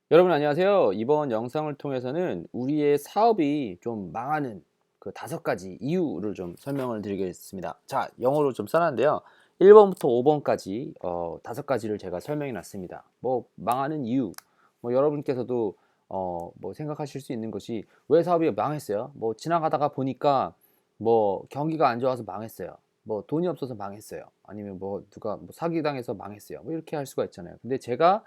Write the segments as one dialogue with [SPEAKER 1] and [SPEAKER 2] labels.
[SPEAKER 1] 여러분 안녕하세요. 이번 영상을 통해서는 우리의 사업이 좀 망하는 그 5가지 이유를 좀 설명을 드리겠습니다. 자, 영어로 좀 써 놨는데요. 1 번부터 5 번까지 5 가지를 제가 설명해 놨습니다. 뭐 망하는 이유, 뭐 여러분께서도 뭐 생각하실 수 있는 것이 왜 사업이 망했어요? 뭐 지나가다가 보니까 뭐 경기가 안 좋아서 망했어요. 뭐 돈이 없어서 망했어요. 아니면 뭐 누가 뭐 사기당해서 망했어요. 뭐 이렇게 할 수가 있잖아요. 근데 제가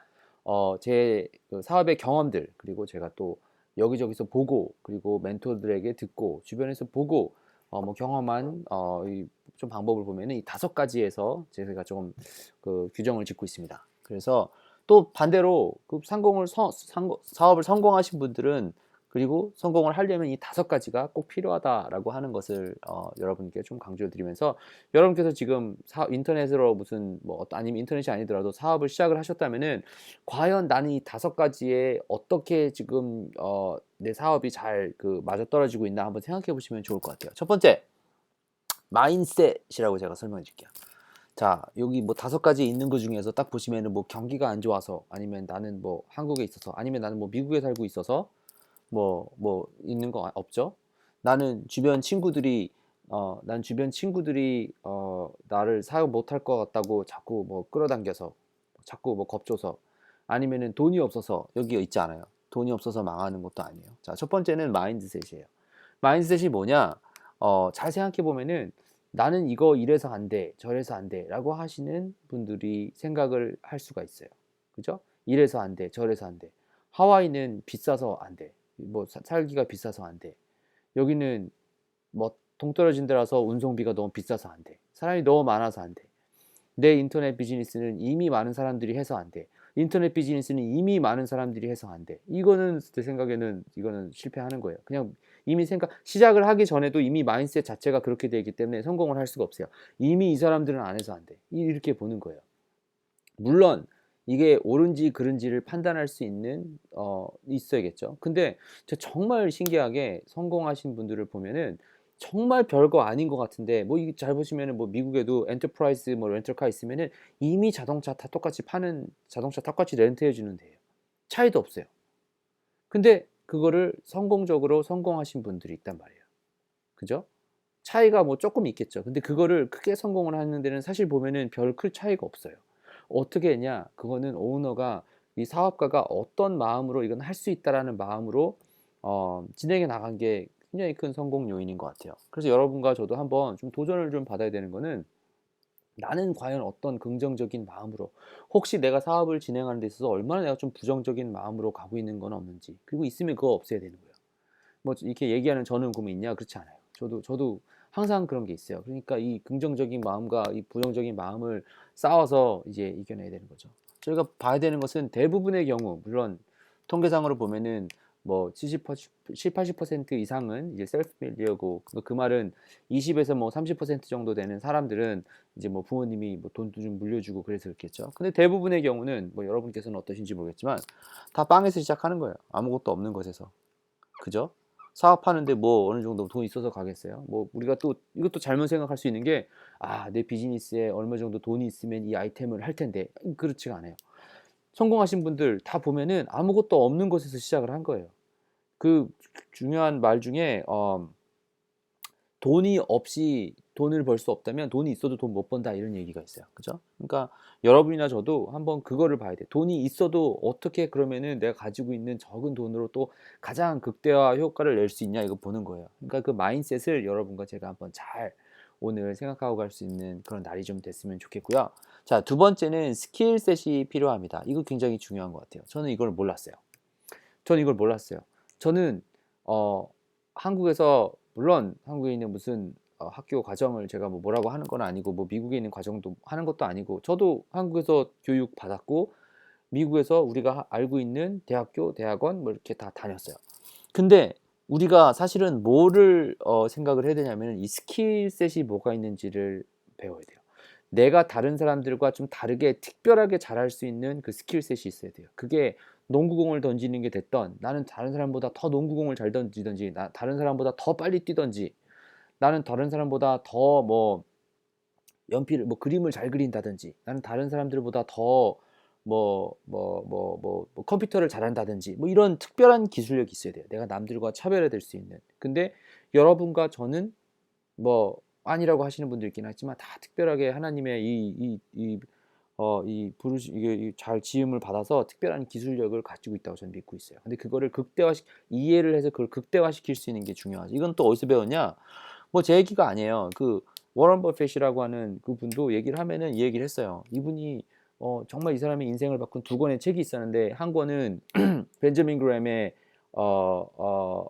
[SPEAKER 1] 제 그 사업의 경험들, 그리고 제가 또 여기저기서 보고, 그리고 멘토들에게 듣고, 주변에서 보고 뭐 경험한 이 좀 방법을 보면은 이 5가지에서 제가 좀 그 규정을 짓고 있습니다. 그래서 또 반대로 그 상공을 서 상거 사업을 성공하신 분들은, 그리고 성공을 하려면 이 5가지가 꼭 필요하다라고 하는 것을 여러분께 좀 강조를 드리면서, 여러분께서 지금 인터넷으로 무슨 뭐 아니면 인터넷이 아니더라도 사업을 시작을 하셨다면은 과연 나는 이 5가지에 어떻게 지금 내 사업이 잘 그 맞아떨어지고 있나 한번 생각해 보시면 좋을 것 같아요. 첫 번째, 마인셋이라고 제가 설명해 드릴게요. 자, 여기 뭐 5가지 있는 것 중에서 딱 보시면은 뭐 경기가 안 좋아서, 아니면 나는 뭐 한국에 있어서, 아니면 나는 뭐 미국에 살고 있어서 뭐 있는 거 없죠? 나는 주변 친구들이 나를 사업 못할 것 같다고 자꾸 뭐 끌어당겨서, 자꾸 뭐 겁줘서, 아니면은 돈이 없어서 여기 있지 않아요. 돈이 없어서 망하는 것도 아니에요. 자, 첫 번째는 마인드셋이에요. 마인드셋이 뭐냐? 잘 생각해 보면은 '나는 이거 이래서 안 돼. 저래서 안 돼.'라고 하시는 분들이 생각을 할 수가 있어요. 그죠? 이래서 안 돼. 저래서 안 돼. 하와이는 비싸서 안 돼. 뭐 살기가 비싸서 안 돼. 여기는 뭐 동떨어진 데라서 운송비가 너무 비싸서 안 돼. 사람이 너무 많아서 안 돼. 내 인터넷 비즈니스는 이미 많은 사람들이 해서 안 돼. 인터넷 비즈니스는 이미 많은 사람들이 해서 안 돼. 이거는 제 생각에는 이거는 실패하는 거예요. 그냥 이미 시작을 하기 전에도 이미 마인드셋 자체가 그렇게 되어 있기 때문에 성공을 할 수가 없어요. 이미 이 사람들은 안 해서 안 돼. 이렇게 보는 거예요. 물론 이게 옳은지 그른지를 판단할 수 있는 있어야겠죠. 근데 정말 신기하게 성공하신 분들을 보면은 정말 별거 아닌 것 같은데, 뭐 이게 잘 보시면은 뭐 미국에도 엔터프라이즈 뭐 렌터카 있으면은 이미 자동차 다 똑같이 파는, 자동차 똑같이 렌트해 주는 데예요. 차이도 없어요. 근데 그거를 성공적으로 성공하신 분들이 있단 말이에요. 그죠? 차이가 뭐 쪼끔 있겠죠. 근데 그거를 크게 성공을 하는 데는 사실 보면은 별 큰 차이가 없어요. 어떻게 했냐? 그거는 오너가, 이 사업가가 어떤 마음으로 '이건 할 수 있다.'라는 마음으로 진행해 나간 게 굉장히 큰 성공 요인인 것 같아요. 그래서 여러분과 저도 한번 좀 도전을 좀 받아야 되는 거는, 나는 과연 어떤 긍정적인 마음으로, 혹시 내가 사업을 진행하는 데 있어서 얼마나 내가 좀 부정적인 마음으로 가고 있는 건 없는지, 그리고 있으면 그거 없애야 되는 거예요. 뭐 이렇게 얘기하는 저는 그러면 있냐? 그렇지 않아요. 저도 항상 그런 게 있어요. 그러니까 이 긍정적인 마음과 이 부정적인 마음을 싸워서 이제 이겨내야 되는 거죠. 저희가 봐야 되는 것은 대부분의 경우, 물론 통계상으로 보면은 뭐 70-80% 이상은 이제 셀프 메이드고, 그 말은 20에서 뭐 30% 정도 되는 사람들은 이제 뭐 부모님이 뭐 돈도 좀 물려주고 그래서 그렇겠죠. 근데 대부분의 경우는 뭐 여러분께서는 어떠신지 모르겠지만 다 빵에서 시작하는 거예요. 아무것도 없는 것에서. 그죠? 사업하는데 뭐 어느 정도 돈 있어서 가겠어요? 뭐 우리가 또 이것도 잘못 생각할 수 있는 게 '아, 내 비즈니스에 얼마 정도 돈이 있으면 이 아이템을 할 텐데.' 그렇지가 않아요. 성공하신 분들 다 보면은 아무것도 없는 곳에서 시작을 한 거예요. 그 중요한 말 중에 "돈이 없이 돈을 벌 수 없다면 돈이 있어도 돈 못 번다." 이런 얘기가 있어요. 그죠? 그러니까 여러분이나 저도 한번 그거를 봐야 돼요. 돈이 있어도 어떻게 그러면은 내가 가지고 있는 적은 돈으로 또 가장 극대화 효과를 낼 수 있냐, 이거 보는 거예요. 그러니까 그 마인셋을 여러분과 제가 한번 잘 오늘 생각하고 갈 수 있는 그런 날이 좀 됐으면 좋겠고요. 자, 두 번째는 스킬셋이 필요합니다. 이거 굉장히 중요한 것 같아요. 저는 이걸 몰랐어요. 저는 이걸 몰랐어요. 저는 어 한국에서, 물론 한국에 있는 무슨 학교 과정을 제가 뭐 뭐라고 하는 건 아니고, 뭐 미국에 있는 과정도 하는 것도 아니고, 저도 한국에서 교육 받았고 미국에서 우리가 알고 있는 대학교, 대학원 뭐 이렇게 다 다녔어요. 근데 우리가 사실은 뭐를 생각을 해야 되냐면은 이 스킬셋이 뭐가 있는지를 배워야 돼요. 내가 다른 사람들과 좀 다르게 특별하게 잘할 수 있는 그 스킬셋이 있어야 돼요. 그게 농구공을 던지는 게 됐든, 나는 다른 사람보다 더 농구공을 잘 던지든지, 다른 사람보다 더 빨리 뛰든지, 나는 다른 사람보다 더 뭐 연필을 뭐 그림을 잘 그린다든지, 나는 다른 사람들보다 더 컴퓨터를 잘한다든지 뭐 이런 특별한 기술력이 있어야 돼요. 내가 남들과 차별화될 수 있는. 근데 여러분과 저는 뭐 아니라고 하시는 분도 있긴 하지만 다 특별하게 하나님의 부르시 이게 잘 지음을 받아서 특별한 기술력을 가지고 있다고 저는 믿고 있어요. 근데 그거를 이해를 해서 그걸 극대화시킬 수 있는 게 중요하죠. 이건 또 어디서 배웠냐? 뭐 제 얘기가 아니에요. 그 워런 버핏이라고 하는 그분도 얘기를 하면은 이 얘기를 했어요. 이분이 정말 이 사람의 인생을 바꾼 두 권의 책이 있었는데 한 권은 벤저민 그램의 어, 어,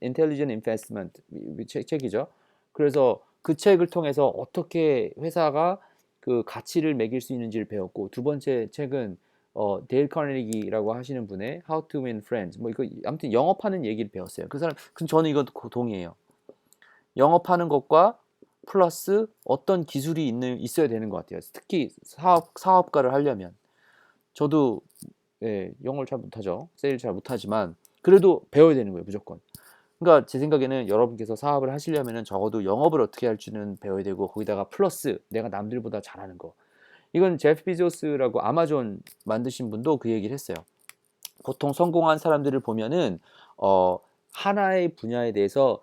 [SPEAKER 1] Intelligent Investment 책이죠. 그래서 그 책을 통해서 어떻게 회사가 그 가치를 매길 수 있는지를 배웠고 두 번째 책은 데일 카네기라고 하시는 분의 How to Win Friends 뭐 이거 아무튼 영업하는 얘기를 배웠어요. 그 사람 저는 이건 동의해요. 영업하는 것과 플러스 어떤 기술이 있어야 되는 것 같아요. 특히 사업가를 하려면 저도 영어를 잘 못하죠. 세일 잘 못하지만 그래도 배워야 되는 거예요, 무조건. 그러니까 제 생각에는 여러분께서 사업을 하시려면은 적어도 영업을 어떻게 할지는 배워야 되고 거기다가 플러스 내가 남들보다 잘하는 거. 이건 제프 비조스라고 아마존 만드신 분도 그 얘기를 했어요. 보통 성공한 사람들을 보면은 하나의 분야에 대해서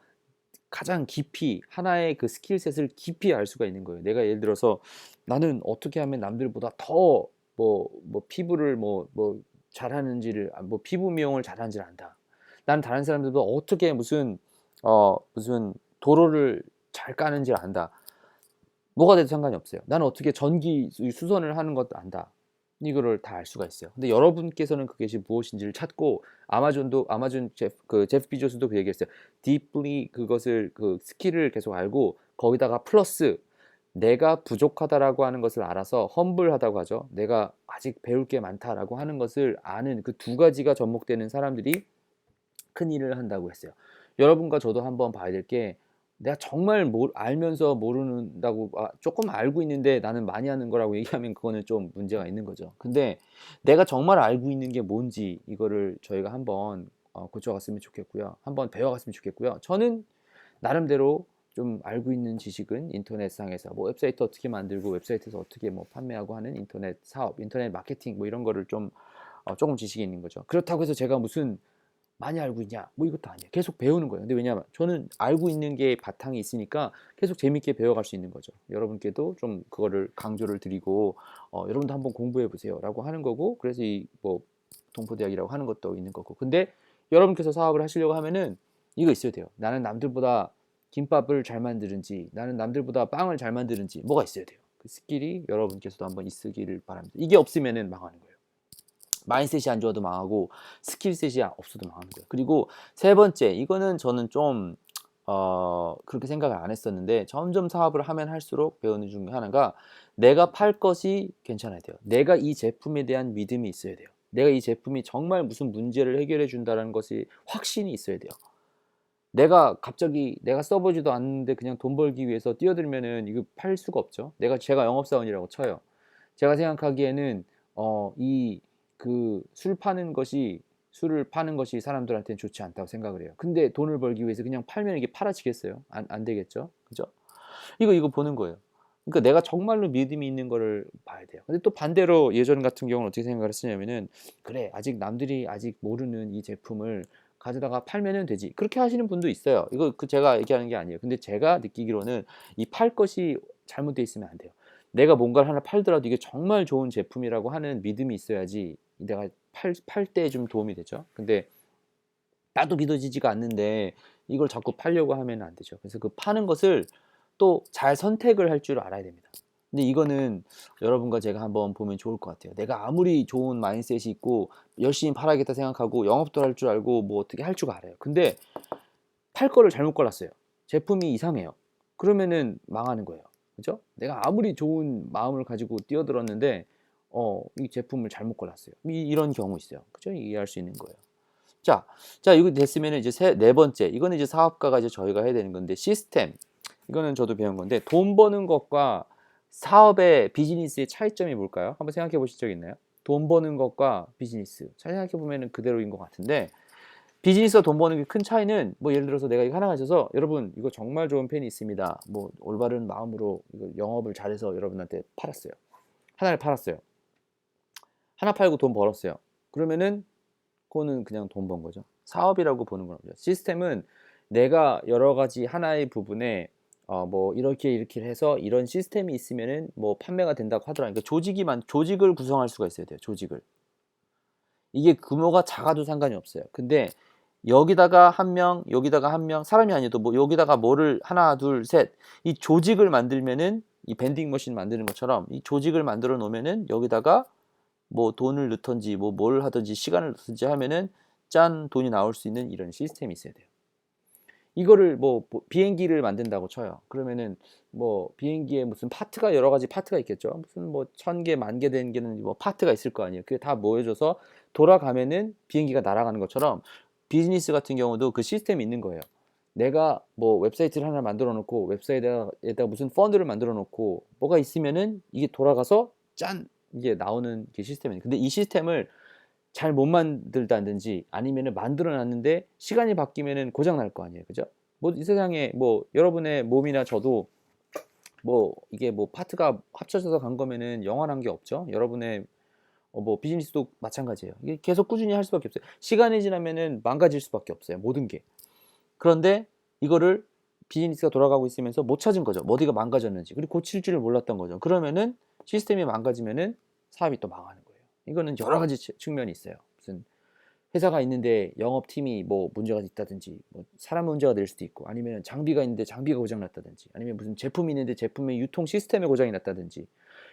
[SPEAKER 1] 가장 깊이 하나의 그 스킬셋을 깊이 알 수가 있는 거예요. 내가 예를 들어서 나는 어떻게 하면 남들보다 더 피부를 잘하는지를 피부 미용을 잘하는지를 안다. 난 다른 사람들보다 어떻게 무슨 도로를 잘 까는지를 안다. 뭐가 돼도 상관이 없어요. 나는 어떻게 전기 수선을 하는 것도 안다. 이거를 다 알 수가 있어요. 근데 여러분께서는 그것이 무엇인지를 찾고 아마존 제프 비조스도 그 얘기했어요. deeply 그것을 그 스킬을 계속 알고 거기다가 플러스 내가 부족하다라고 하는 것을 알아서 험블하다고 하죠. 내가 아직 배울 게 많다라고 하는 것을 아는 그 두 가지가 접목되는 사람들이 큰 일을 한다고 했어요. 여러분과 저도 한번 봐야 될 게 내가 정말 알면서 모르는다고 조금 알고 있는데 나는 많이 하는 거라고 얘기하면 그거는 좀 문제가 있는 거죠. 근데 내가 정말 알고 있는 게 뭔지 이거를 저희가 한번 고쳐갔으면 좋겠고요. 한번 배워갔으면 좋겠고요. 저는 나름대로 좀 알고 있는 지식은 인터넷상에서 뭐 웹사이트 어떻게 만들고 웹사이트에서 어떻게 뭐 판매하고 하는 인터넷 사업, 인터넷 마케팅 뭐 이런 거를 좀 조금 지식이 있는 거죠. 그렇다고 해서 제가 무슨 많이 알고 있냐? 뭐 이것도 아니에요. 계속 배우는 거예요. 근데 왜냐하면 저는 알고 있는 게 바탕이 있으니까 계속 재밌게 배워갈 수 있는 거죠. 여러분께도 좀 그거를 강조를 드리고 여러분도 한번 공부해 보세요라고 하는 거고 그래서 이 뭐 동포대학이라고 하는 것도 있는 거고. 근데 여러분께서 사업을 하시려고 하면은 이거 있어야 돼요. 나는 남들보다 김밥을 잘 만드는지 나는 남들보다 빵을 잘 만드는지 뭐가 있어야 돼요. 그 스킬이 여러분께서도 한번 있으기를 바랍니다. 이게 없으면은 망하는 거예요. 마인셋이 안 좋아도 망하고 스킬셋이 없어도 망하는 거예요. 그리고 세 번째, 이거는 저는 좀 그렇게 생각을 안 했었는데 점점 사업을 하면 할수록 배우는 중 하나가 내가 팔 것이 괜찮아야 돼요. 내가 이 제품에 대한 믿음이 있어야 돼요. 내가 이 제품이 정말 무슨 문제를 해결해 준다는 것이 확신이 있어야 돼요. 내가 갑자기 내가 써보지도 않는데 그냥 돈 벌기 위해서 뛰어들면은 이거 팔 수가 없죠. 제가 영업사원이라고 쳐요. 제가 생각하기에는 이 그 술을 파는 것이 사람들한테는 좋지 않다고 생각을 해요. 근데 돈을 벌기 위해서 그냥 팔면 이게 팔아지겠어요? 안 되겠죠? 그죠? 이거 보는 거예요. 그러니까 내가 정말로 믿음이 있는 거를 봐야 돼요. 근데 또 반대로 예전 같은 경우는 어떻게 생각을 했었냐면은 그래 아직 남들이 아직 모르는 이 제품을 가져다가 팔면은 되지. 그렇게 하시는 분도 있어요. 이거 제가 얘기하는 게 아니에요. 근데 제가 느끼기로는 이 팔 것이 잘못되어 있으면 안 돼요. 내가 뭔가를 하나 팔더라도 이게 정말 좋은 제품이라고 하는 믿음이 있어야지 내가 팔 때 좀 도움이 되죠. 근데 나도 믿어지지가 않는데 이걸 자꾸 팔려고 하면 안 되죠. 그래서 그 파는 것을 또 잘 선택을 할 줄 알아야 됩니다. 근데 이거는 여러분과 제가 한번 보면 좋을 것 같아요. 내가 아무리 좋은 마인드셋이 있고 열심히 팔아야겠다 생각하고 영업도 할 줄 알고 뭐 어떻게 할 줄 알아요. 근데 팔 거를 잘못 골랐어요. 제품이 이상해요. 그러면은 망하는 거예요. 그죠? 내가 아무리 좋은 마음을 가지고 뛰어들었는데 이 제품을 잘못 골랐어요. 이런 경우 있어요. 그죠? 이해할 수 있는 거예요. 자, 이거 됐으면 이제 네 번째. 이거는 이제 사업가가 이제 저희가 해야 되는 건데, 시스템. 이거는 저도 배운 건데, 돈 버는 것과 사업의 비즈니스의 차이점이 뭘까요? 한번 생각해 보신 적 있나요? 돈 버는 것과 비즈니스. 잘 생각해 보면은 그대로인 것 같은데, 비즈니스와 돈 버는 게 큰 차이는, 뭐 예를 들어서 내가 이거 하나 가져서, 여러분, 이거 정말 좋은 펜이 있습니다. 뭐 올바른 마음으로 이거 영업을 잘해서 여러분한테 팔았어요. 하나를 팔았어요. 하나 팔고 돈 벌었어요. 그러면은 그거는 그냥 돈 번 거죠. 사업이라고 보는 거죠. 시스템은 내가 여러 가지 하나의 부분에 뭐 이렇게 해서 이런 시스템이 있으면은 뭐 판매가 된다고 하더라. 그러니까 조직을 구성할 수가 있어야 돼요. 조직을. 이게 규모가 작아도 상관이 없어요. 근데 여기다가 한 명, 여기다가 한 명, 사람이 아니어도 뭐 여기다가 뭐를 하나, 둘, 셋, 이 조직을 만들면은 이 밴딩 머신 만드는 것처럼 이 조직을 만들어 놓으면은 여기다가 뭐 돈을 넣든지 뭐 뭘 하든지 시간을 넣든지 하면은 짠 돈이 나올 수 있는 이런 시스템이 있어야 돼요. 이거를 뭐 비행기를 만든다고 쳐요. 그러면은 뭐 비행기에 무슨 파트가 여러 가지 파트가 있겠죠. 무슨 뭐 1000개, 10,000개 된 게는 뭐 파트가 있을 거 아니에요. 그게 다 모여져서 돌아가면은 비행기가 날아가는 것처럼 비즈니스 같은 경우도 그 시스템이 있는 거예요. 내가 뭐 웹사이트를 하나 만들어 놓고 웹사이트에다가 무슨 펀드를 만들어 놓고 뭐가 있으면은 이게 돌아가서 짠 이게 나오는 게 시스템이에요. 근데 이 시스템을 잘 못 만들다든지 아니면은 만들어 놨는데 시간이 바뀌면은 고장 날 거 아니에요. 그죠? 뭐 이 세상에 뭐 여러분의 몸이나 저도 뭐 이게 뭐 파트가 합쳐져서 간 거면은 영원한 게 없죠. 여러분의 뭐 비즈니스도 마찬가지예요. 이게 계속 꾸준히 할 수밖에 없어요. 시간이 지나면은 망가질 수밖에 없어요. 모든 게. 그런데 이거를 비즈니스가 돌아가고 있으면서 못 찾은 거죠. 뭐 어디가 망가졌는지. 그리고 고칠 줄을 몰랐던 거죠. 그러면은 시스템이 망가지면은 사업이 또 망하는 거예요. 이거는 여러 가지 측면이 있어요. 무슨 회사가 있는데 영업팀이 뭐 문제가 있다든지 뭐 사람 문제가 될 수도 있고 아니면 장비가 있는데 장비가 고장 났다든지 아니면 무슨 제품이 있는데 제품의 유통 시스템에 고장이 났다든지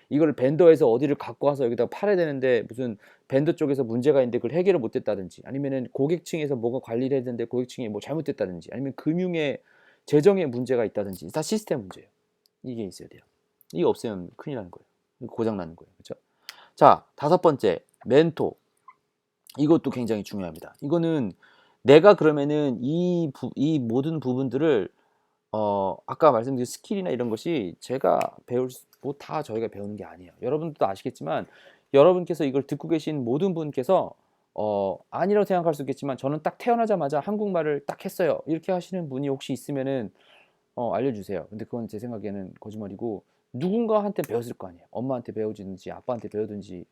[SPEAKER 1] 이걸 벤더에서 어디를 갖고 와서 여기다 팔아야 되는데 무슨 벤더 쪽에서 문제가 있는데 그걸 해결을 못 했다든지 아니면은 고객층에서 뭐가 관리를 해야 되는데 고객층이 뭐 잘못됐다든지 아니면 금융의 재정에 문제가 있다든지 다 시스템 문제예요. 이게 있어야 돼요. 이게 없으면 큰일 나는 거예요. 고장 나는 거예요. 그렇죠? 자, 다섯 번째 멘토. 이것도 굉장히 중요합니다. 이거는 내가 그러면은 이 모든 부분들을 아까 말씀드린 스킬이나 이런 것이 제가 뭐 다 저희가 배우는 게 아니에요. 여러분들도 아시겠지만 여러분께서 이걸 듣고 계신 모든 분께서 아니라고 생각할 수 있겠지만 저는 딱 태어나자마자 한국말을 딱 했어요. 이렇게 하시는 분이 혹시 있으면은 알려주세요. 근데 그건 제 생각에는 거짓말이고 누군가한테 배웠을 거 아니에요. 엄마한테 배우든지 아빠한테 배우든지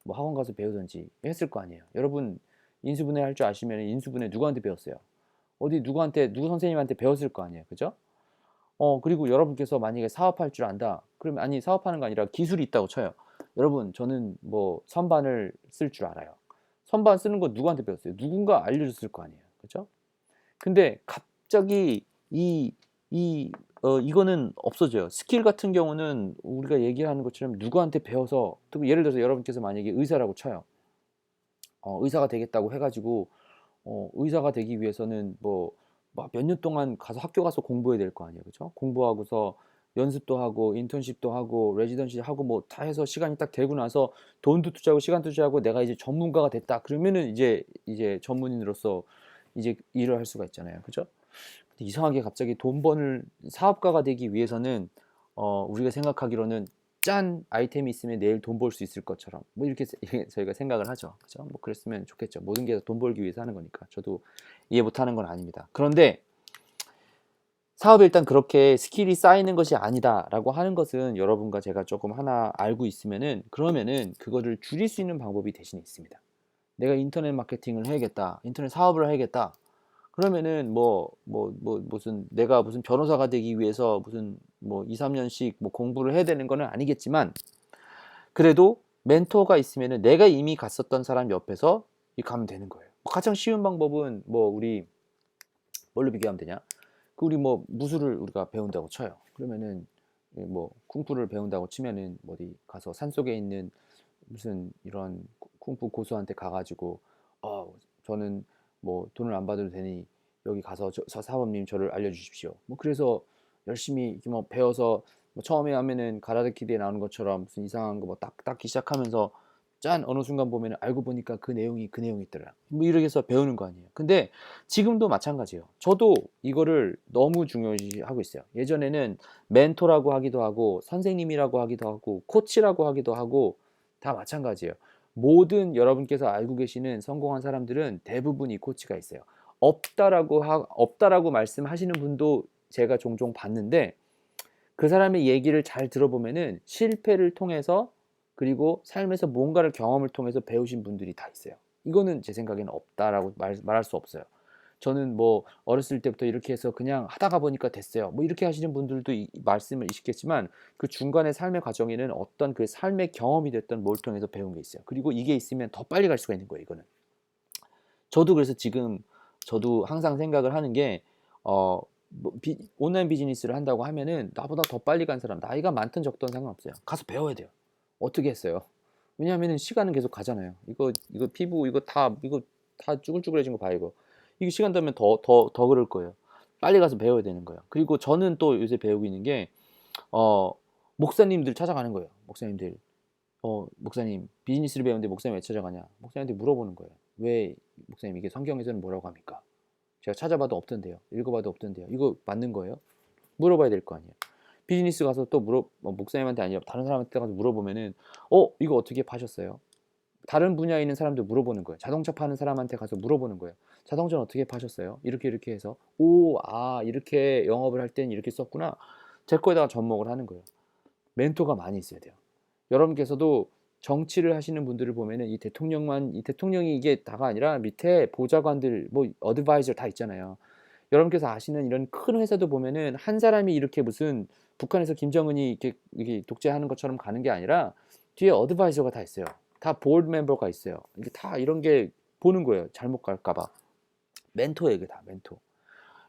[SPEAKER 1] 뭐 학원 가서 배우든지 했을 거 아니에요. 여러분 인수분해 할 줄 아시면 인수분해 누구한테 배웠어요? 어디 누구 선생님한테 배웠을 거 아니에요. 그죠? 그리고 여러분께서 만약에 사업할 줄 안다. 그러면 아니 사업하는 거 아니라 기술이 있다고 쳐요. 여러분 저는 뭐 선반을 쓸 줄 알아요. 선반 쓰는 거 누구한테 배웠어요? 누군가 알려줬을 거 아니에요. 그죠? 근데 갑자기 이거는 없어져요. 스킬 같은 경우는 우리가 얘기하는 것처럼 누구한테 배워서 또 예를 들어서 여러분께서 만약에 의사라고 쳐요. 의사가 되겠다고 해가지고 의사가 되기 위해서는 뭐 몇 년 동안 가서 학교 가서 공부해야 될 거 아니에요. 그죠? 공부하고서 연습도 하고 인턴십도 하고 레지던시 하고 뭐 다 해서 시간이 딱 되고 나서 돈도 투자하고 시간도 투자하고 내가 이제 전문가가 됐다. 그러면은 이제 전문인으로서 이제 일을 할 수가 있잖아요. 그죠? 근데 이상하게 갑자기 돈 버는 사업가가 되기 위해서는 우리가 생각하기로는 짠 아이템이 있으면 내일 돈 벌 수 있을 것처럼 뭐 이렇게 저희가 생각을 하죠. 그죠? 뭐 그랬으면 좋겠죠. 모든 게 돈 벌기 위해서 하는 거니까. 저도 이해 못하는 건 아닙니다. 그런데 사업이 일단 그렇게 스킬이 쌓이는 것이 아니다라고 하는 것은 여러분과 제가 조금 하나 알고 있으면은 그러면은 그거를 줄일 수 있는 방법이 대신에 있습니다. 내가 인터넷 마케팅을 해야겠다. 인터넷 사업을 해야겠다. 그러면은 무슨 내가 무슨 변호사가 되기 위해서 무슨 뭐 2, 3년씩 뭐 공부를 해야 되는 거는 아니겠지만 그래도 멘토가 있으면은 내가 이미 갔었던 사람 옆에서 가면 되는 거예요. 가장 쉬운 방법은 뭐 우리 뭘로 비교하면 되냐? 우리 뭐 무술을 우리가 배운다고 쳐요. 그러면은 뭐 쿵푸를 배운다고 치면은 어디 가서 산속에 있는 무슨 이런 쿵푸 고수한테 가가지고 저는 뭐 돈을 안 받아도 되니 여기 가서 저 사범님 저를 알려주십시오. 뭐 그래서 열심히 이렇게 뭐 배워서 뭐 처음에 하면은 가라데 키드에 나오는 것처럼 무슨 이상한 거 뭐 딱 닦기 시작하면서 짠 어느 순간 보면은 알고 보니까 그 내용이 있더라. 뭐 이렇게 해서 배우는 거 아니에요. 근데 지금도 마찬가지예요. 저도 이거를 너무 중요시하고 있어요. 예전에는 멘토라고 하기도 하고 선생님이라고 하기도 하고 코치라고 하기도 하고 다 마찬가지예요. 모든 여러분께서 알고 계시는 성공한 사람들은 대부분 이 코치가 있어요. 없다라고 말씀하시는 분도 제가 종종 봤는데 그 사람의 얘기를 잘 들어보면은 실패를 통해서 그리고 삶에서 뭔가를 경험을 통해서 배우신 분들이 다 있어요. 이거는 제 생각에는 없다라고 말할 수 없어요. 저는 뭐 어렸을 때부터 이렇게 해서 그냥 하다가 보니까 됐어요. 뭐 이렇게 하시는 분들도 말씀을 있겠지만 그 중간의 삶의 과정에는 어떤 그 삶의 경험이 됐던 뭘 통해서 배운 게 있어요. 그리고 이게 있으면 더 빨리 갈 수가 있는 거예요, 이거는. 저도 그래서 지금 저도 항상 생각을 하는 게 뭐 온라인 비즈니스를 한다고 하면은 나보다 더 빨리 간 사람, 나이가 많든 적든 상관없어요. 가서 배워야 돼요. 어떻게 했어요? 왜냐하면은 시간은 계속 가잖아요. 이거 피부 이거 다 쭈글쭈글해진 거 봐 이거. 이게 시간 되면 더 그럴 거예요. 빨리 가서 배워야 되는 거예요. 그리고 저는 또 요새 배우고 있는 게 어 목사님들 찾아가는 거예요. 목사님들. 목사님 비즈니스를 배우는데 목사님 왜 찾아가냐? 목사님한테 물어보는 거예요. 왜 목사님 이게 성경에서는 뭐라고 합니까? 제가 찾아봐도 없던데요. 읽어봐도 없던데요. 이거 맞는 거예요? 물어봐야 될 거 아니에요. 비즈니스 가서 또 목사님한테 아니라 다른 사람한테 가서 물어보면은 이거 어떻게 파셨어요? 다른 분야에 있는 사람들 물어보는 거예요. 자동차 파는 사람한테 가서 물어보는 거예요. 자동차는 어떻게 파셨어요? 이렇게 이렇게 해서 이렇게 영업을 할 때는 이렇게 썼구나. 제 거에다가 접목을 하는 거예요. 멘토가 많이 있어야 돼요. 여러분께서도 정치를 하시는 분들을 보면은 이 대통령이 이게 다가 아니라 밑에 보좌관들 뭐 어드바이저 다 있잖아요. 여러분께서 아시는 이런 큰 회사도 보면은 한 사람이 이렇게 무슨 북한에서 김정은이 이게 독재하는 것처럼 가는 게 아니라 뒤에 어드바이저가 다 있어요. 다 보드 멤버가 있어요. 이게 다 이런 게 보는 거예요. 잘못 갈까 봐. 멘토예요, 이게 다 멘토.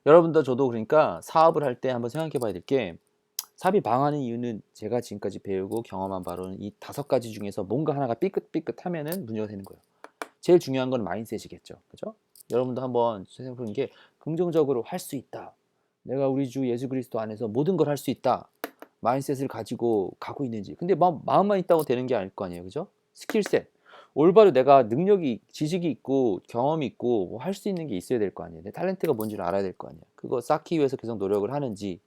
[SPEAKER 1] 여러분도 저도 그러니까 사업을 할 때 한번 생각해 봐야 될 게 사업이 망하는 이유는 제가 지금까지 배우고 경험한 바로는 이 5가지 중에서 뭔가 하나가 삐끗삐끗하면은 문제가 되는 거예요. 제일 중요한 건 마인셋이겠죠. 그죠? 여러분도 한번 생각해 보는 게 긍정적으로 할 수 있다. 내가 우리 주 예수 그리스도 안에서 모든 걸 할 수 있다. 마인셋을 가지고 가고 있는지. 근데 마음만 있다고 되는 게 아닐 거 아니에요. 그죠? 스킬셋. 올바로 내가 능력이, 지식이 있고 경험이 있고 뭐 할 수 있는 게 있어야 될 거 아니에요. 내 탤런트가 뭔지를 알아야 될 거 아니에요. 그거 쌓기 위해서 계속 노력을 하는지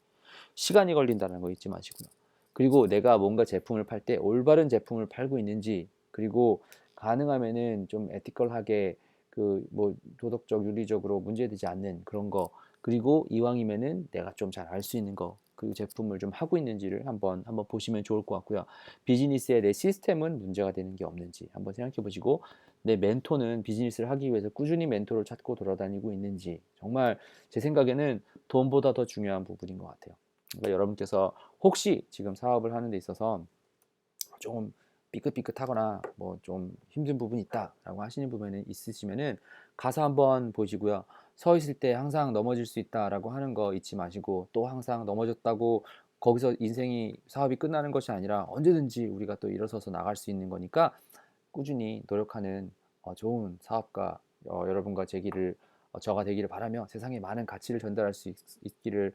[SPEAKER 1] 시간이 걸린다는 거 잊지 마시고요. 그리고 내가 뭔가 제품을 팔 때 올바른 제품을 팔고 있는지 그리고 가능하면은 좀 에티컬하게 그 뭐 도덕적 윤리적으로 문제되지 않는 그런 거 그리고 이왕이면은 내가 좀 잘 알 수 있는 거 그 제품을 좀 하고 있는지를 한번 보시면 좋을 것 같고요. 비즈니스의 내 시스템은 문제가 되는 게 없는지 한번 생각해 보시고 내 멘토는 비즈니스를 하기 위해서 꾸준히 멘토를 찾고 돌아다니고 있는지 정말 제 생각에는 돈보다 더 중요한 부분인 것 같아요. 그러니까 여러분께서 혹시 지금 사업을 하는 데 있어서 조금 삐끗삐끗하거나 뭐 좀 힘든 부분이 있다라고 하시는 부분이 있으시면은 가서 한번 보시고요. 서 있을 때 항상 넘어질 수 있다라고 하는 거 잊지 마시고 또 항상 넘어졌다고 거기서 인생이 사업이 끝나는 것이 아니라 언제든지 우리가 또 일어서서 나갈 수 있는 거니까 꾸준히 노력하는 좋은 사업가 여러분과 저가 되기를 바라며 세상에 많은 가치를 전달할 수 있기를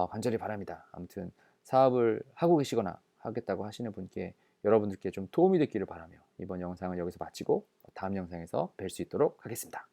[SPEAKER 1] 간절히 바랍니다. 아무튼 사업을 하고 계시거나 하겠다고 하시는 분께 여러분들께 좀 도움이 됐기를 바라며 이번 영상을 여기서 마치고 다음 영상에서 뵐 수 있도록 하겠습니다.